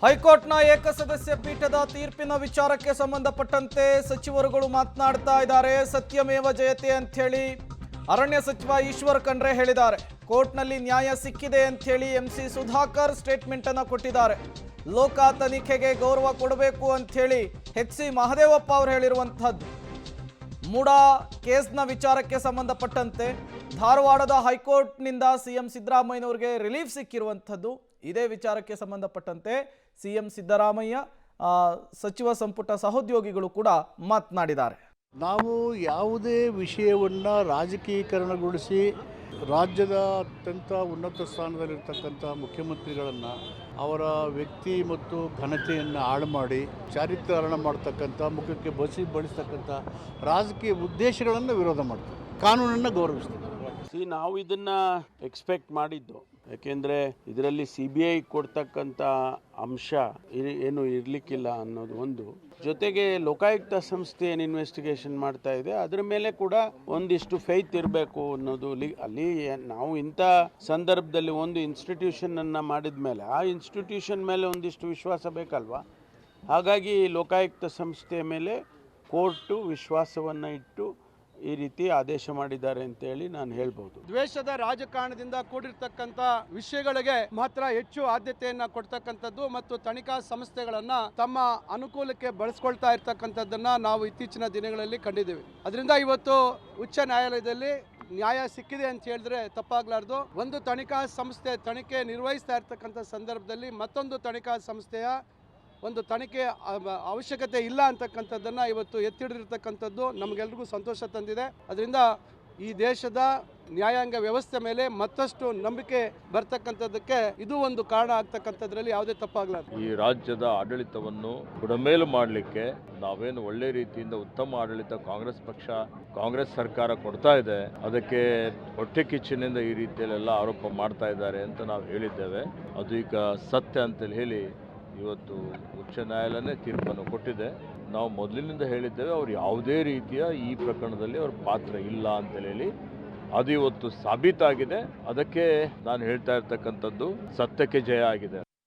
ಹೈಕೋರ್ಟ್ನ ಏಕಸದಸ್ಯ ಪೀಠದ ತೀರ್ಪಿನ ವಿಚಾರಕ್ಕೆ ಸಂಬಂಧಪಟ್ಟಂತೆ ಸಚಿವರುಗಳು ಮಾತನಾಡ್ತಾ ಇದ್ದಾರೆ. ಸತ್ಯಮೇವ ಜಯತೆ ಅಂತ ಹೇಳಿ ಅರಣ್ಯ ಸಚಿವ ಈಶ್ವರ್ ಖಂಡ್ರೆ ಹೇಳಿದ್ದಾರೆ. ಕೋರ್ಟ್ನಲ್ಲಿ ನ್ಯಾಯ ಸಿಕ್ಕಿದೆ ಅಂತ ಹೇಳಿ ಎಂಸಿ ಸುಧಾಕರ್ ಸ್ಟೇಟ್ಮೆಂಟ್ ಅನ್ನು ಕೊಟ್ಟಿದ್ದಾರೆ. ಲೋಕ ತನಿಖೆಗೆ ಗೌರವ ಕೊಡಬೇಕು ಅಂತ ಹೇಳಿ ಎಚ್.ಸಿ. ಮಹದೇವಪ್ಪ ಅವರು ಹೇಳಿರುವಂತಹದ್ದು. ಮೂಡಾ ಕೇಸ್ನ ವಿಚಾರಕ್ಕೆ ಸಂಬಂಧಪಟ್ಟಂತೆ ಧಾರವಾಡದ ಹೈಕೋರ್ಟ್ನಿಂದ ಸಿಎಂ ಸಿದ್ದರಾಮಯ್ಯನವರಿಗೆ ರಿಲೀಫ್ ಸಿಕ್ಕಿರುವಂಥದ್ದು. ಇದೇ ವಿಚಾರಕ್ಕೆ ಸಂಬಂಧಪಟ್ಟಂತೆ ಸಿಎಂ ಸಿದ್ದರಾಮಯ್ಯ ಸಚಿವ ಸಂಪುಟ ಸಹೋದ್ಯೋಗಿಗಳು ಕೂಡ ಮಾತನಾಡಿದ್ದಾರೆ. ನಾವು ಯಾವುದೇ ವಿಷಯವನ್ನು ರಾಜಕೀಕರಣಗೊಳಿಸಿ ರಾಜ್ಯದ ಅತ್ಯಂತ ಉನ್ನತ ಸ್ಥಾನದಲ್ಲಿರ್ತಕ್ಕಂಥ ಮುಖ್ಯಮಂತ್ರಿಗಳನ್ನು ಅವರ ವ್ಯಕ್ತಿ ಮತ್ತು ಘನತೆಯನ್ನು ಹಾಳು ಮಾಡಿ ಚಾರಿತ್ರ್ಯ ಮಾಡ್ತಕ್ಕಂಥ ಮುಖಕ್ಕೆ ಬಳಸ್ತಕ್ಕಂಥ ರಾಜಕೀಯ ಉದ್ದೇಶಗಳನ್ನು ವಿರೋಧ ಮಾಡ್ತಾರೆ. ಕಾನೂನನ್ನು ಗೌರವಿಸ್ತಾರೆ. ನಾವು ಇದನ್ನು ಎಕ್ಸ್ಪೆಕ್ಟ್ ಮಾಡಿದ್ದು, ಯಾಕೆಂದರೆ ಇದರಲ್ಲಿ CBI ಕೊಡ್ತಕ್ಕಂಥ ಅಂಶ ಏನು ಇರಲಿಕ್ಕಿಲ್ಲ ಅನ್ನೋದು ಒಂದು. ಜೊತೆಗೆ ಲೋಕಾಯುಕ್ತ ಸಂಸ್ಥೆ ಏನು ಇನ್ವೆಸ್ಟಿಗೇಷನ್ ಮಾಡ್ತಾ ಇದೆ ಅದರ ಮೇಲೆ ಕೂಡ ಒಂದಿಷ್ಟು ಫೇತ್ ಇರಬೇಕು ಅನ್ನೋದು. ಅಲ್ಲಿ ನಾವು ಇಂಥ ಸಂದರ್ಭದಲ್ಲಿ ಒಂದು ಇನ್ಸ್ಟಿಟ್ಯೂಷನನ್ನು ಮಾಡಿದ ಮೇಲೆ ಆ ಇನ್ಸ್ಟಿಟ್ಯೂಷನ್ ಮೇಲೆ ಒಂದಿಷ್ಟು ವಿಶ್ವಾಸ ಬೇಕಲ್ವಾ. ಹಾಗಾಗಿ ಲೋಕಾಯುಕ್ತ ಸಂಸ್ಥೆಯ ಮೇಲೆ ಕೋರ್ಟು ವಿಶ್ವಾಸವನ್ನು ಇಟ್ಟು ಈ ರೀತಿ ಆದೇಶ ಮಾಡಿದ್ದಾರೆ ಅಂತೇಳಿ ನಾನು ಹೇಳ್ಬೋದು. ದ್ವೇಷದ ರಾಜಕಾರಣದಿಂದ ಕೂಡಿರ್ತಕ್ಕಂಥ ವಿಷಯಗಳಿಗೆ ಮಾತ್ರ ಹೆಚ್ಚು ಆದ್ಯತೆಯನ್ನ ಕೊಡ್ತಕ್ಕಂಥದ್ದು ಮತ್ತು ತನಿಖಾ ಸಂಸ್ಥೆಗಳನ್ನ ತಮ್ಮ ಅನುಕೂಲಕ್ಕೆ ಬಳಸ್ಕೊಳ್ತಾ ಇರ್ತಕ್ಕಂಥದ್ದನ್ನ ನಾವು ಇತ್ತೀಚಿನ ದಿನಗಳಲ್ಲಿ ಕಂಡಿದ್ದೇವೆ. ಅದರಿಂದ ಇವತ್ತು ಉಚ್ಚ ನ್ಯಾಯಾಲಯದಲ್ಲಿ ನ್ಯಾಯ ಸಿಕ್ಕಿದೆ ಅಂತ ಹೇಳಿದ್ರೆ ತಪ್ಪಾಗ್ಲಾರ್ದು. ಒಂದು ತನಿಖಾ ಸಂಸ್ಥೆ ತನಿಖೆ ನಿರ್ವಹಿಸ್ತಾ ಇರ್ತಕ್ಕಂಥ ಸಂದರ್ಭದಲ್ಲಿ ಮತ್ತೊಂದು ತನಿಖಾ ಸಂಸ್ಥೆಯ ಒಂದು ತನಿಖೆ ಅವಶ್ಯಕತೆ ಇಲ್ಲ ಅಂತಕ್ಕಂಥದ್ದನ್ನು ಇವತ್ತು ಎತ್ತಿಡಿರ್ತಕ್ಕಂಥದ್ದು ನಮಗೆಲ್ರಿಗೂ ಸಂತೋಷ ತಂದಿದೆ. ಅದರಿಂದ ಈ ದೇಶದ ನ್ಯಾಯಾಂಗ ವ್ಯವಸ್ಥೆ ಮೇಲೆ ಮತ್ತಷ್ಟು ನಂಬಿಕೆ ಬರ್ತಕ್ಕಂಥದ್ದಕ್ಕೆ ಇದು ಒಂದು ಕಾರಣ ಆಗ್ತಕ್ಕಂಥದ್ರಲ್ಲಿ ಯಾವುದೇ ತಪ್ಪಾಗಲಾರದು. ಈ ರಾಜ್ಯದ ಆಡಳಿತವನ್ನು ಬುಡಮೇಲು ಮಾಡಲಿಕ್ಕೆ ನಾವೇನು ಒಳ್ಳೆ ರೀತಿಯಿಂದ ಉತ್ತಮ ಆಡಳಿತ ಕಾಂಗ್ರೆಸ್ ಸರ್ಕಾರ ಕೊಡ್ತಾ ಇದೆ, ಅದಕ್ಕೆ ಹೊಟ್ಟೆ ಕಿಚ್ಚಿನಿಂದ ಈ ರೀತಿಯಲ್ಲೆಲ್ಲ ಆರೋಪ ಮಾಡ್ತಾ ಇದ್ದಾರೆ ಅಂತ ನಾವು ಹೇಳಿದ್ದೇವೆ. ಅದು ಈಗ ಸತ್ಯ ಅಂತೇಳಿ ಹೇಳಿ ಇವತ್ತು ಉಚ್ಚ ನ್ಯಾಯಾಲಯನೇ ತೀರ್ಪನ್ನು ಕೊಟ್ಟಿದೆ. ನಾವು ಮೊದಲಿನಿಂದ ಹೇಳಿದ್ದೇವೆ ಅವರು ಯಾವುದೇ ರೀತಿಯ ಈ ಪ್ರಕರಣದಲ್ಲಿ ಅವ್ರ ಪಾತ್ರ ಇಲ್ಲ ಅಂತೇಳಿ. ಅದು ಇವತ್ತು ಸಾಬೀತಾಗಿದೆ. ಅದಕ್ಕೆ ನಾನು ಹೇಳ್ತಾ ಇರ್ತಕ್ಕಂಥದ್ದು ಸತ್ಯಕ್ಕೆ ಜಯ ಆಗಿದೆ.